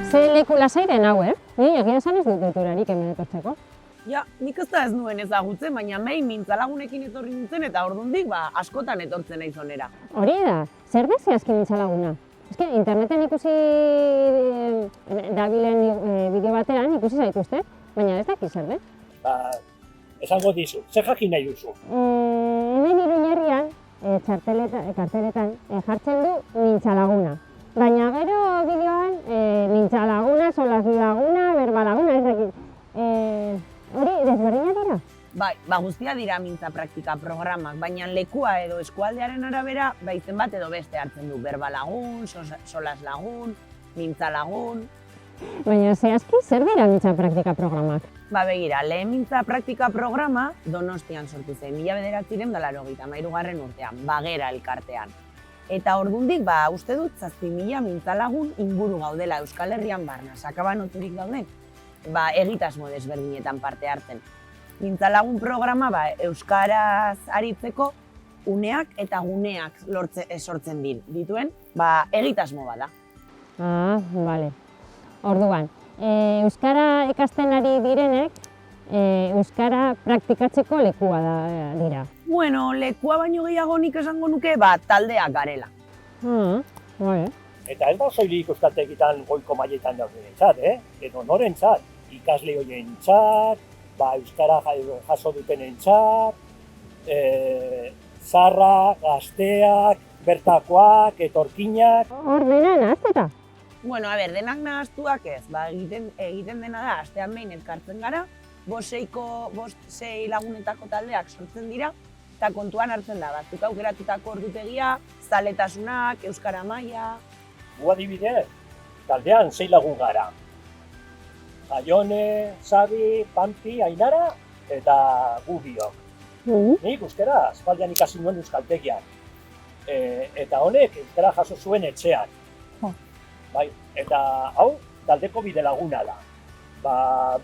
Ze leku lasai den hau, Ni egia esan ez dut duturarik hemen etortzeko. Ja, nik ez da ez nuen ezagutzen, baina mehin mintzalagunekin etorri nintzen eta ordundik askotan etortzen naiz onera. Hori da, zer da zehazki mintzalaguna? Eske interneten ikusi dabilen bideo batean ikusi zaituzte, baina ez dakit zer den. Esango dizu, zer jakin nahi duzu? Hemen Iruña herrian, karteletan jartzen du mintzalaguna. Baina gero bideoan mintzalaguna, solalaguna, berbalaguna, ez dakit. Hori desberdinak dira? Bai, guztia dira mintza praktika programak, baina lekua edo eskualdearen arabera izen bat edo beste hartzen du. Berbalagun, solaslagun, mintzalagun. Baina zehazki zer dira mintza praktika programak? Begira, lehen mintza praktika programa Donostian sortu zen, 1983 urtean, Bagera elkartean. Eta ordundik, uste dut, 7.000 mintzalagun inguru gaudela Euskal Herrian barna, sakabanoturik dauden, egitasmo desberdinetan parte hartzen. Mintzalagun programa euskaraz aritzeko uneak eta guneak sortzen dituen, egitasmo bada. Bale. Orduan, euskara ikasten ari direnek, euskara praktikatzeko lekua dira. Bueno, lekua baino gehiago nik esango nuke, taldeak garela. Bale. Eta ez da soilik euskaltegitan goiko mailetan daudenentzat, edo norentzat, ikasle horientzat, euskara jaso dutenentzat, zarra, gazteak, bertakoak, etorkinak. Hor dena nahazteta? Bueno, denak nahaztuak ez, egiten dena da, astean behin elkartzen gara, 5-6 lagunetako taldeak sortzen dira, eta kontuan hartzen da, batzuk aukeratutako ordutegia, zaletasunak, euskara maila. Gu adibidez, taldean 6 lagun gara. Jaione, Xabi, Pampi, Ainara eta gu biok. Nik euskara aspaldian ikasi nuen euskaltegian. Eta honek euskara jaso zuen etxean. Eta hau taldeko bidelaguna da.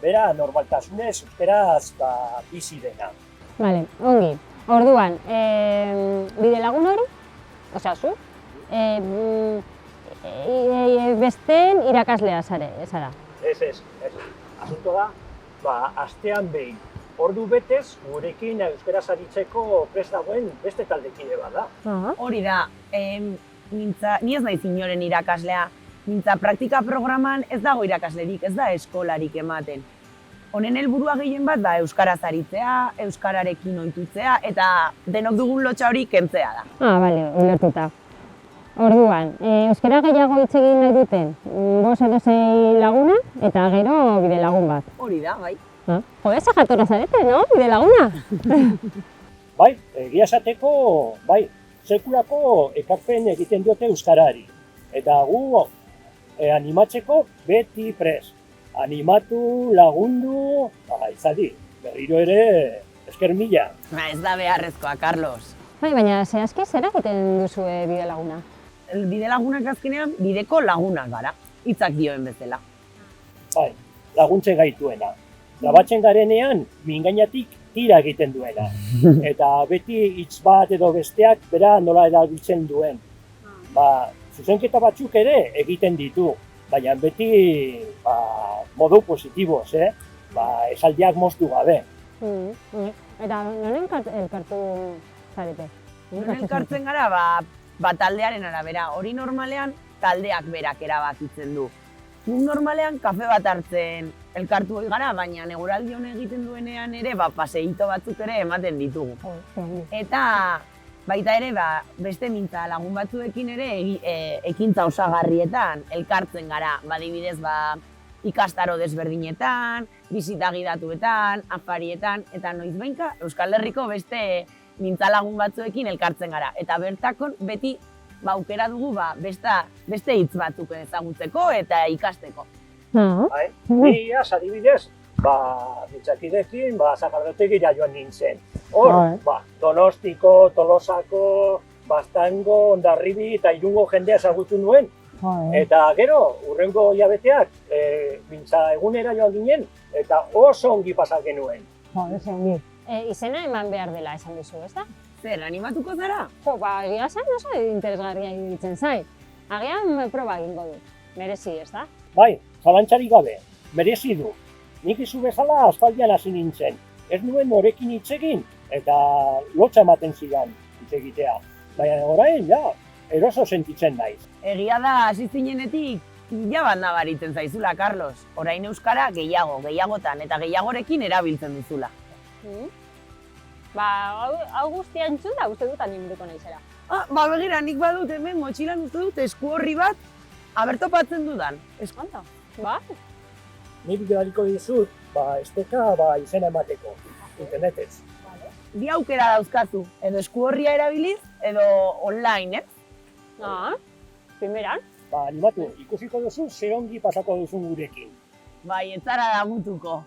Bera normaltasunez euskaraz bizi dena. Bale, ongi. Orduan, bidelagun hori, zu, besteen irakaslea zara. Ez. Asunto da, astean behin, ordu betez, gurekin euskaraz aritzeko prest dagoen beste taldekide bat da. Hori da, ni ez naiz inoren irakaslea, mintza praktika programan ez dago irakaslerik, ez da eskolarik ematen. Honen helburua gehien bat euskaraz aritzea, euskararekin ohitutzea eta denok dugun lotxa hori kentzea da. Bale, ulertuta. Orduan, euskara gehiago hitz egin nahi duten, 5 edo 6 laguna eta gero bidelagun bat. Hori da, bai. Eza jatorra zarete, no? Bidelaguna? Egia esateko, sekulako ekarpen egiten diote euskarari. Eta gu animatzeko beti prest. Animatu, lagundu, izadi, berriro ere esker mila. Ez da beharrezkoa, Carlos. Baina zehazki zer egiten duzue bidelaguna? Bidelagunak azkenean bideko lagunak gara, hitzak dioen bezala. Laguntzen gaituena. Labatzen garenean, mingainatik tira egiten duena. Eta beti hitz bat edo besteak bera nola erabiltzen duen. Zuzenketa batzuk ere egiten ditu, baina beti modu positiboz, esaldiak moztu gabe. Eta noren elkartu zarete? Noren elkartzen gara, taldearen arabera. Hori normalean taldeak berak erabakitzen du. Guk normalean kafe bat hartzen elkartu hori gara, baina eguraldi honen egiten duenean ere paseito batzuk ere ematen ditugu. Eta baita ere beste mintza lagun batzuekin ere ekintza osagarrietan elkartzen gara. Adibidez ikastaro desberdinetan, bisita gidatuetan, afarietan, eta noizbehinka Euskal Herriko beste mintza lagun batzuekin elkartzen gara. Eta bertakon beti aukera dugu beste hitz batzuk ezagutzeko eta ikasteko. Ni adibidez, mintzakidekin Sakardotegira joan nintzen. Hor, Donostiko, Tolosako, Baztango, Hondarribi eta Irungo jendea ezagutu nuen. Eta gero, hurrengo hilabeteak, mintza egunera joan ginen, eta oso ongi pasa genuen. Izena eman behar dela esan duzu, ez da? Zer, animatuko zara? Egia zen oso interesgarria iruditzen zait. Agian proba egingo du, merezi, ez da? Bai, zalantzarik gabe, merezi du. Nik izu bezala aspaldian hasi nintzen. Ez nuen norekin hitz egin, eta lotza ematen zidan hitz egitea. Baina orain, ja, eroso sentitzen naiz. Egia da, hasi zinenetik, pila bat nabaritzen zaizula, Carlos. Orain euskara gehiagotan, eta gehiagorekin erabiltzen duzula. Ba, hau guztia entzun da, uste dut animduko naizela. Ba begira, nik badut hemen motxilan uste dut esku horri bat abertopatzen dudan. Eskonta? Ba? Nik bidaliko dizut, esteka izena emateko, internetez. Bi aukera dauzkazu, edo esku horria erabiliz, edo online, Primeran? Animatu, ikusiko duzu ze ongi pasako duzun gurekin. Bai, ez zara damutuko.